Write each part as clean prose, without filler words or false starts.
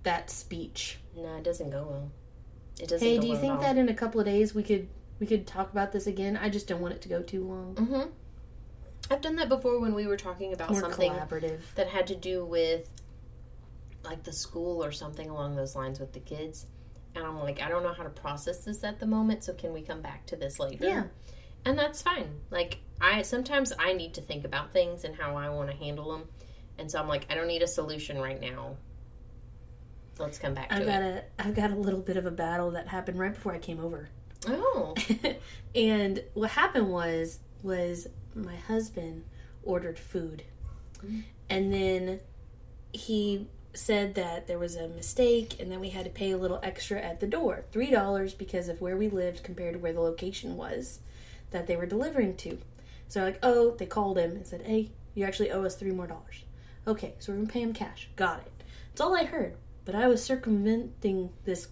that speech. No, it doesn't go well. It doesn't Hey, go do you well think at all. that in a couple of days we could talk about this again? I just don't want it to go too long. Mm-hmm. I've done that before when we were talking about More something collaborative. that had to do with, like, the school or something along those lines with the kids. And I'm like, I don't know how to process this at the moment, so can we come back to this later? Yeah. And that's fine. Like, sometimes I need to think about things and how I want to handle them. And so I'm like, I don't need a solution right now. Let's come back to it. I've got a little bit of a battle that happened right before I came over. Oh. And what happened was my husband ordered food. Mm. And then he said that there was a mistake and then we had to pay a little extra at the door. $3 because of where we lived compared to where the location was that they were delivering to. So like, oh, they called him and said, hey, you actually owe us $3 more. Okay, so we're going to pay him cash. Got it. That's all I heard. But I was circumventing this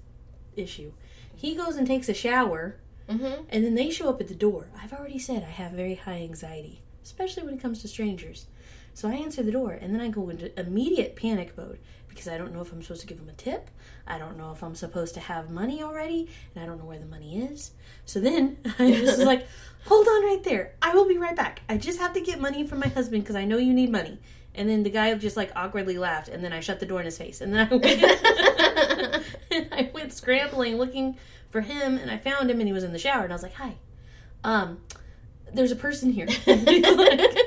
issue. He goes and takes a shower, Mm-hmm. and then they show up at the door. I've already said I have very high anxiety, especially when it comes to strangers. So I answer the door, and then I go into immediate panic mode because I don't know if I'm supposed to give them a tip. I don't know if I'm supposed to have money already, and I don't know where the money is. So then I just was like, hold on right there. I will be right back. I just have to get money from my husband because I know you need money. And then the guy just like awkwardly laughed, and then I shut the door in his face. And then I went scrambling looking for him, and I found him, and he was in the shower. And I was like, "Hi, there's a person here." And he's like,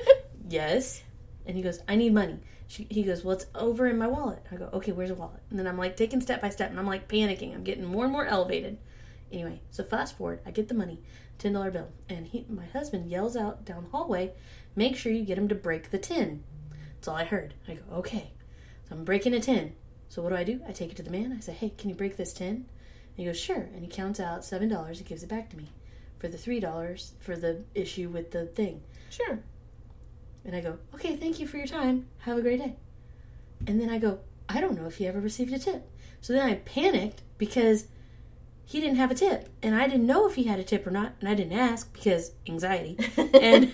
"Yes," and he goes, "I need money." He goes, "Well, it's over in my wallet." I go, "Okay, where's the wallet?" And then I'm like taking step by step, and I'm like panicking. I'm getting more and more elevated. Anyway, so fast forward, I get the money, $10 bill, and my husband yells out down the hallway, "Make sure you get him to break the tin." That's all I heard. I go, okay. So I'm breaking a tin. So what do? I take it to the man. I say, hey, can you break this tin? And he goes, sure. And he counts out $7. He gives it back to me for the $3 for the issue with the thing. Sure. And I go, okay, thank you for your time. Have a great day. And then I go, I don't know if he ever received a tip. So then I panicked because he didn't have a tip. And I didn't know if he had a tip or not. And I didn't ask because anxiety. And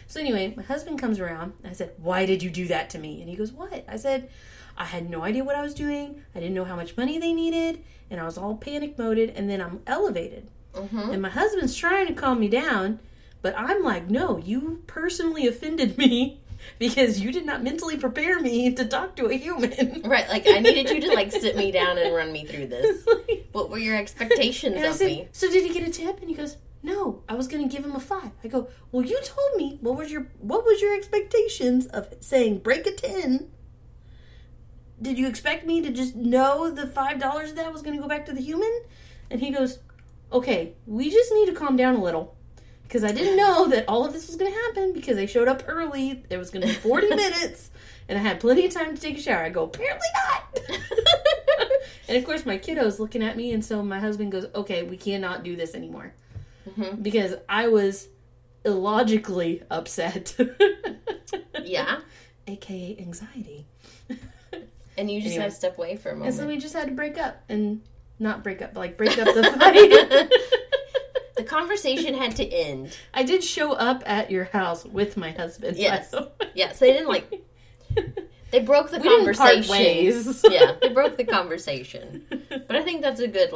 so anyway, my husband comes around. And I said, why did you do that to me? And he goes, what? I said, I had no idea what I was doing. I didn't know how much money they needed. And I was all panic moded. And then I'm elevated. Mm-hmm. And my husband's trying to calm me down. But I'm like, no, you personally offended me because you did not mentally prepare me to talk to a human. Right, like I needed you to like sit me down and run me through this. What were your expectations And I of said, me? so did he get a tip? And he goes, no, I was going to give him a 5. I go, well, you told me what was your expectations of saying break a 10? Did you expect me to just know the $5 of that was going to go back to the human? And he goes, okay, we just need to calm down a little. Because I didn't know that all of this was going to happen because they showed up early. There was going to be 40 minutes. And I had plenty of time to take a shower. I go, apparently not. And of course my kiddo's looking at me. And so my husband goes, okay, we cannot do this anymore. Mm-hmm. Because I was illogically upset. Yeah. AKA anxiety. And you just Anyway. had to step away for a moment. And so we just had to break up. And not break up, but like break up the fight. The conversation had to end. I did show up at your house with my husband. Yes. So. Yes, they didn't like... They broke the We didn't conversation. part ways. Yeah, they broke the conversation. But I think that's a good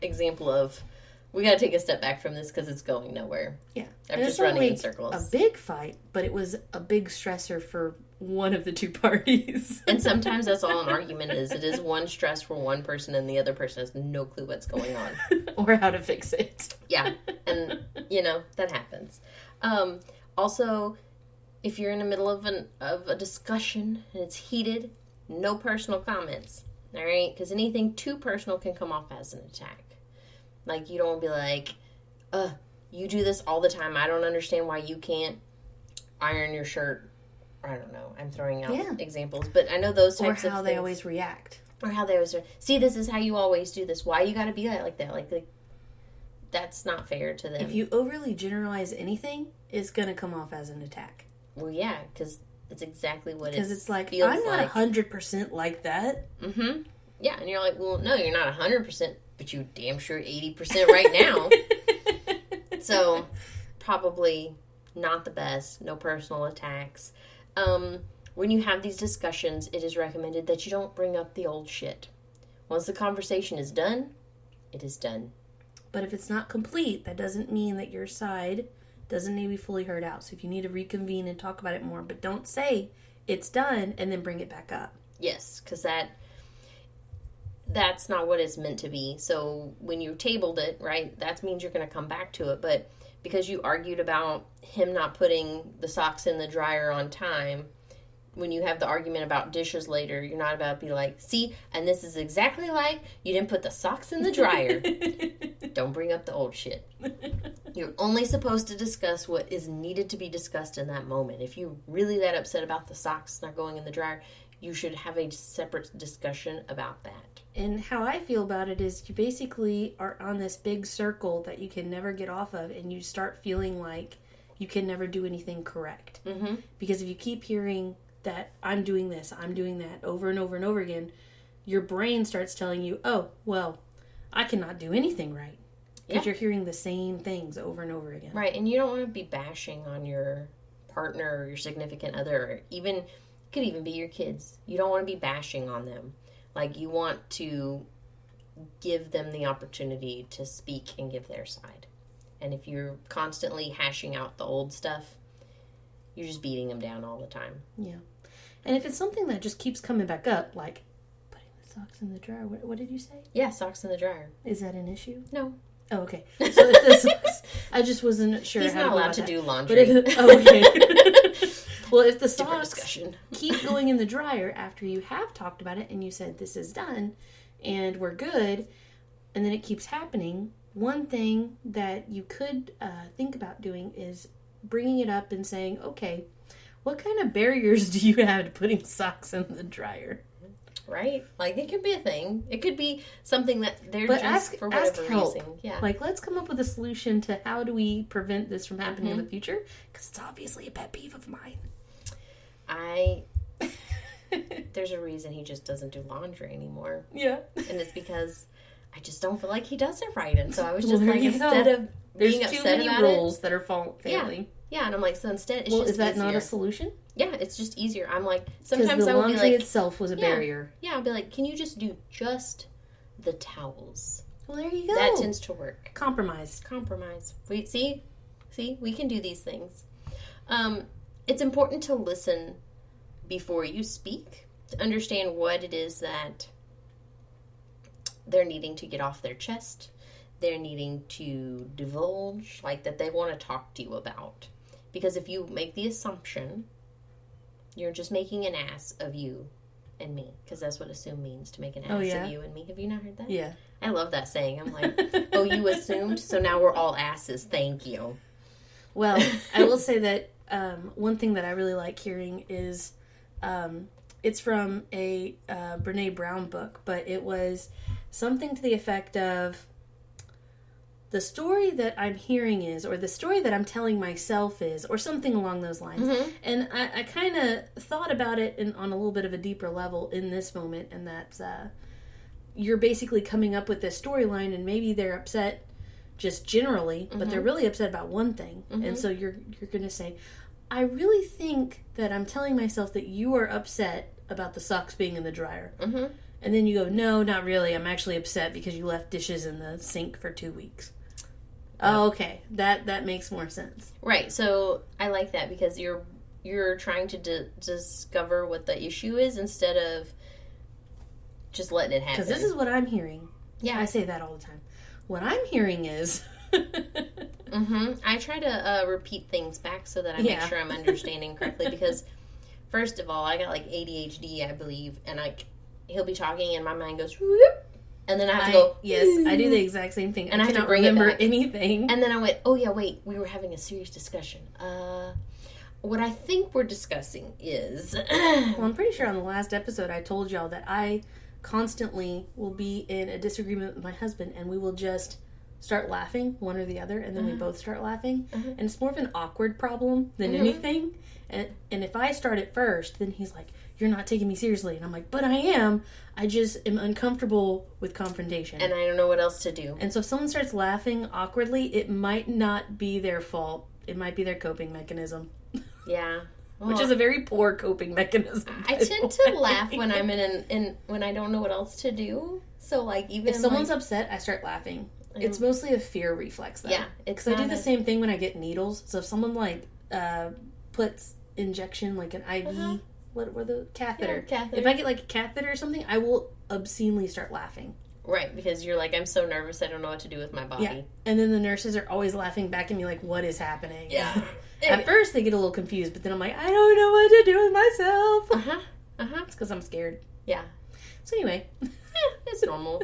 example of we got to take a step back from this because it's going nowhere. Yeah. I'm And just it's not running in like circles. a big fight, but it was a big stressor for one of the two parties. And sometimes that's all an argument is. It is one stress for one person and the other person has no clue what's going on. Or how to fix it. Yeah. And, that happens. Also, if you're in the middle of a discussion and it's heated, no personal comments. All right? Because anything too personal can come off as an attack. Like, you don't want to be like, you do this all the time. I don't understand why you can't iron your shirt. I don't know. I'm throwing out examples. But I know those types of things. Or how they always react. Or how they always see, this is how you always do this. Why you got to be like that? Like, that's not fair to them. If you overly generalize anything, it's going to come off as an attack. Well, yeah, because it's exactly what it Because it's like, feels I'm not like. 100% like that. Mm-hmm. Yeah, and you're like, well, no, you're not 100%, but you damn sure 80% right now. So, probably not the best. No personal attacks. when you have these discussions, it is recommended that you don't bring up the old shit. Once the conversation is done, it is done. But if it's not complete, that doesn't mean that your side doesn't need to be fully heard out. So if you need to reconvene and talk about it more, but don't say it's done and then bring it back up. Yes, because that's not what it's meant to be. So when you tabled it, right, that means you're going to come back to it. But because you argued about him not putting the socks in the dryer on time, when you have the argument about dishes later, you're not about to be like, see, and this is exactly like you didn't put the socks in the dryer. Don't bring up the old shit. You're only supposed to discuss what is needed to be discussed in that moment. If you're really that upset about the socks not going in the dryer, you should have a separate discussion about that. And how I feel about it is you basically are on this big circle that you can never get off of, and you start feeling like you can never do anything correct. Mm-hmm. Because if you keep hearing that I'm doing this, I'm doing that over and over and over again, your brain starts telling you, oh, well, I cannot do anything right. Because you're hearing the same things over and over again. Right, and you don't want to be bashing on your partner or your significant other, or even, it could even be your kids. You don't want to be bashing on them. Like, you want to give them the opportunity to speak and give their side. And if you're constantly hashing out the old stuff, you're just beating them down all the time. Yeah. And if it's something that just keeps coming back up, like putting the socks in the dryer, what did you say? Yeah, socks in the dryer. Is that an issue? No. Oh, okay. So if the socks, I just wasn't sure. He's how not to allowed to that. do laundry. But okay. Well, if the socks discussion. keep going in the dryer after you have talked about it and you said this is done and we're good, and then it keeps happening, one thing that you could think about doing is bringing it up and saying, okay, what kind of barriers do you have to putting socks in the dryer? Right? Like, it could be a thing. It could be something that they're But just for whatever reason. Yeah. Like, let's come up with a solution to how do we prevent this from happening in the future? Because it's obviously a pet peeve of mine. There's a reason he just doesn't do laundry anymore. Yeah. And it's because I just don't feel like he does it right. And so I was just Well, like, there you instead go. of There's being too upset many about rules that are failing. Yeah, and I'm like, so instead it's Well, just is that easier. not a solution? Yeah, it's just easier. I'm like, Because sometimes the I would be laundry like, itself was a barrier. yeah, I'll be like, can you just do just the towels? Well, there you go. That tends to work. Compromise. See, we can do these things. It's important to listen before you speak, to understand what it is that they're needing to get off their chest, they're needing to divulge, like that they want to talk to you about. Because if you make the assumption, you're just making an ass of you and me. Because that's what assume means, to make an ass of you and me. Have you not heard that? Yeah. I love that saying. I'm like, oh, you assumed? So now we're all asses. Thank you. Well, I will say that one thing that I really like hearing is, it's from a Brene Brown book, but it was something to the effect of, the story that I'm hearing is, or the story that I'm telling myself is, or something along those lines. Mm-hmm. And I kind of thought about it on a little bit of a deeper level in this moment, and that's you're basically coming up with this storyline, and maybe they're upset just generally, but they're really upset about one thing. And so you're going to say, I really think that I'm telling myself that you are upset about the socks being in the dryer. And then you go, no, not really. I'm actually upset because you left dishes in the sink for 2 weeks. Oh, okay. That makes more sense. Right. So I like that because you're trying to discover what the issue is instead of just letting it happen. Because this is what I'm hearing. Yeah. I say that all the time. What I'm hearing is... I try to repeat things back so that I make sure I'm understanding correctly because, first of all, I got like ADHD, I believe, and he'll be talking and my mind goes, whoop, and then I have to go, yes, I do the exact same thing. And I have to cannot remember anything. And then I went, oh yeah, wait, we were having a serious discussion. What I think we're discussing is... Well, I'm pretty sure on the last episode I told y'all that I constantly will be in a disagreement with my husband and we will just start laughing, one or the other, and then we both start laughing. And it's more of an awkward problem than anything. And if I start it first, then he's like, you're not taking me seriously. And I'm like, but I am. I just am uncomfortable with confrontation. And I don't know what else to do. And so if someone starts laughing awkwardly, it might not be their fault. It might be their coping mechanism. Yeah. which is a very poor coping mechanism. I tend to laugh when I'm when I don't know what else to do. So, like, even if someone's upset, I start laughing. It's mostly a fear reflex, though. Yeah. Because I do the same thing when I get needles. So if someone, like, puts injection, like an IV, what were the catheter? Yeah, catheter. If I get, like, a catheter or something, I will obscenely start laughing. Right, because you're like, I'm so nervous, I don't know what to do with my body. Yeah. And then the nurses are always laughing back at me like, what is happening? Yeah. At first, they get a little confused, but then I'm like, I don't know what to do with myself. It's because I'm scared. Yeah. So anyway. It's normal.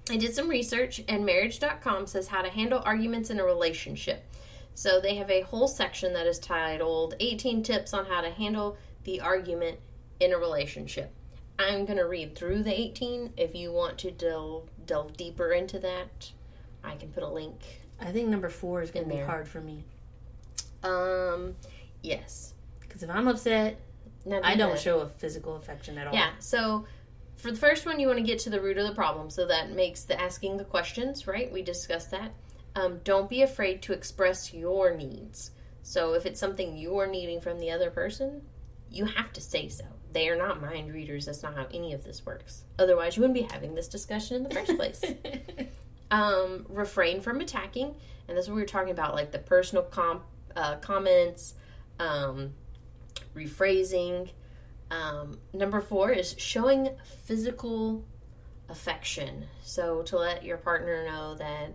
I did some research, and marriage.com says how to handle arguments in a relationship. So they have a whole section that is titled 18 Tips on How to Handle the Argument in a Relationship. I'm going to read through the 18. If you want to delve deeper into that, I can put a link. I think number 4 is going to be hard for me. Yes. Because if I'm upset, I don't show a physical affection at all. Yeah, so for the first one, you want to get to the root of the problem. So that makes the asking the questions, right? We discussed that. Don't be afraid to express your needs. So if it's something you're needing from the other person, you have to say so. They are not mind readers. That's not how any of this works. Otherwise, you wouldn't be having this discussion in the first place. Refrain from attacking. And that's what we were talking about, like the personal comments, rephrasing. Number 4 is showing physical affection. So to let your partner know that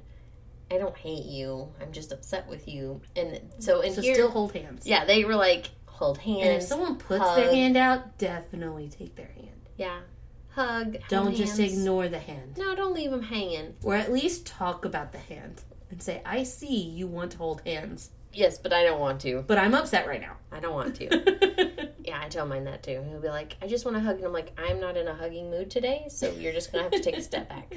I don't hate you, I'm just upset with you. And so here, still hold hands. Yeah, they were like, hold hands. And if someone puts their hand out, definitely take their hand. Yeah. Hug. Don't just ignore the hand. No, don't leave them hanging. Or at least talk about the hand. And say, I see you want to hold hands. Yes, but I don't want to. But I'm upset right now. I don't want to. Yeah, I tell mine that too. He'll be like, I just want to hug. And I'm like, I'm not in a hugging mood today, so you're just going to have to take a step back.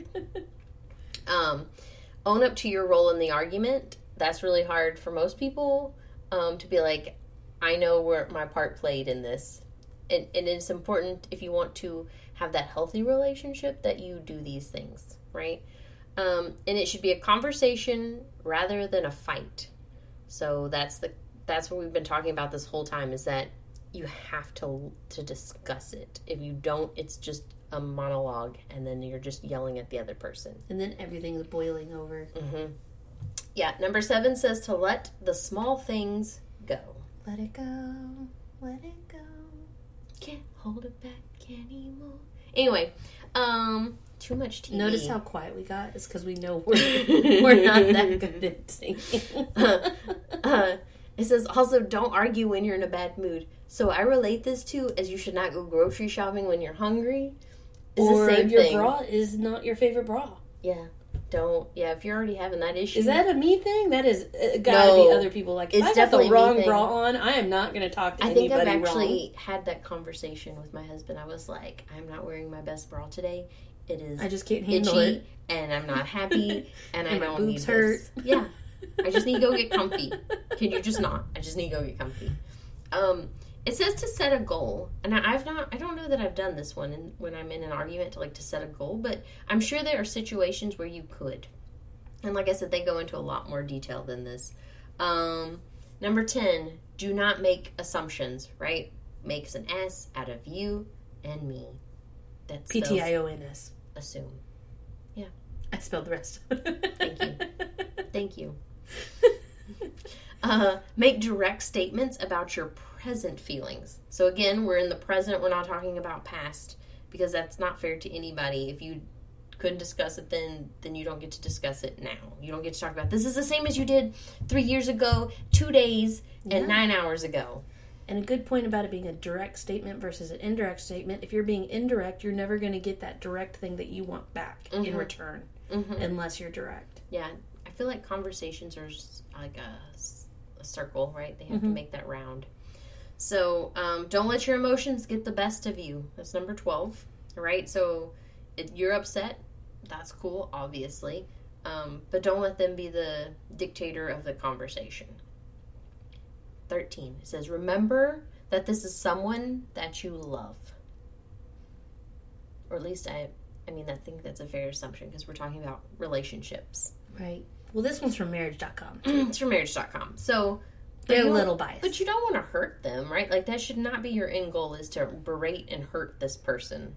Own up to your role in the argument. That's really hard for most people, to be like, I know where my part played in this. And it's important if you want to have that healthy relationship that you do these things, right? And it should be a conversation rather than a fight. So that's what we've been talking about this whole time, is that you have to discuss it. If you don't, it's just a monologue, and then you're just yelling at the other person. And then everything is boiling over. Mm-hmm. Yeah, number 7 says to let the small things go. Let it go, let it go. Can't hold it back anymore. Anyway, too much TV. Notice how quiet we got? It's because we know we're not that good at singing. It says also, don't argue when you're in a bad mood. So I relate this to, as you should not go grocery shopping when you're hungry. It's or the same your thing. bra is not your favorite bra. Yeah. Don't. Yeah, if you're already having that issue. Is that a me thing? That is gotta be other people. Like, if I got the wrong bra on, I am not going to talk to anybody wrong. I think I've actually had that conversation with my husband. I was like, I'm not wearing my best bra today. It is. I just can't handle it, and I'm not happy, and I don't need hurt. This. Yeah, I just need to go get comfy. Can you just not? I just need to go get comfy. It says to set a goal, and I don't know that I've done this one when I'm in an argument to set a goal, but I'm sure there are situations where you could. And like I said, they go into a lot more detail than this. Number 10, do not make assumptions, right? Makes an S out of you and me. That's PTIONS. Assume. Yeah. I spelled the rest. Thank you. Make direct statements about your present feelings. So again, we're in the present. We're not talking about past, because that's not fair to anybody. If you couldn't discuss it then you don't get to discuss it now. You don't get to talk about, this is the same as you did 3 years ago, 2 days, and 9 hours ago. And a good point about it being a direct statement versus an indirect statement, if you're being indirect, you're never going to get that direct thing that you want back in return, unless you're direct. Yeah, I feel like conversations are like a circle, right? They have to make that round. So don't let your emotions get the best of you. That's number 12, right? So if you're upset, that's cool, obviously. But don't let them be the dictator of the conversation. 13, it says, remember that this is someone that you love. Or at least I think that's a fair assumption, because we're talking about relationships. Right. Well, this one's from marriage.com. It's from marriage.com. So They're a little biased. But you don't want to hurt them, right? Like, that should not be your end goal, is to berate and hurt this person.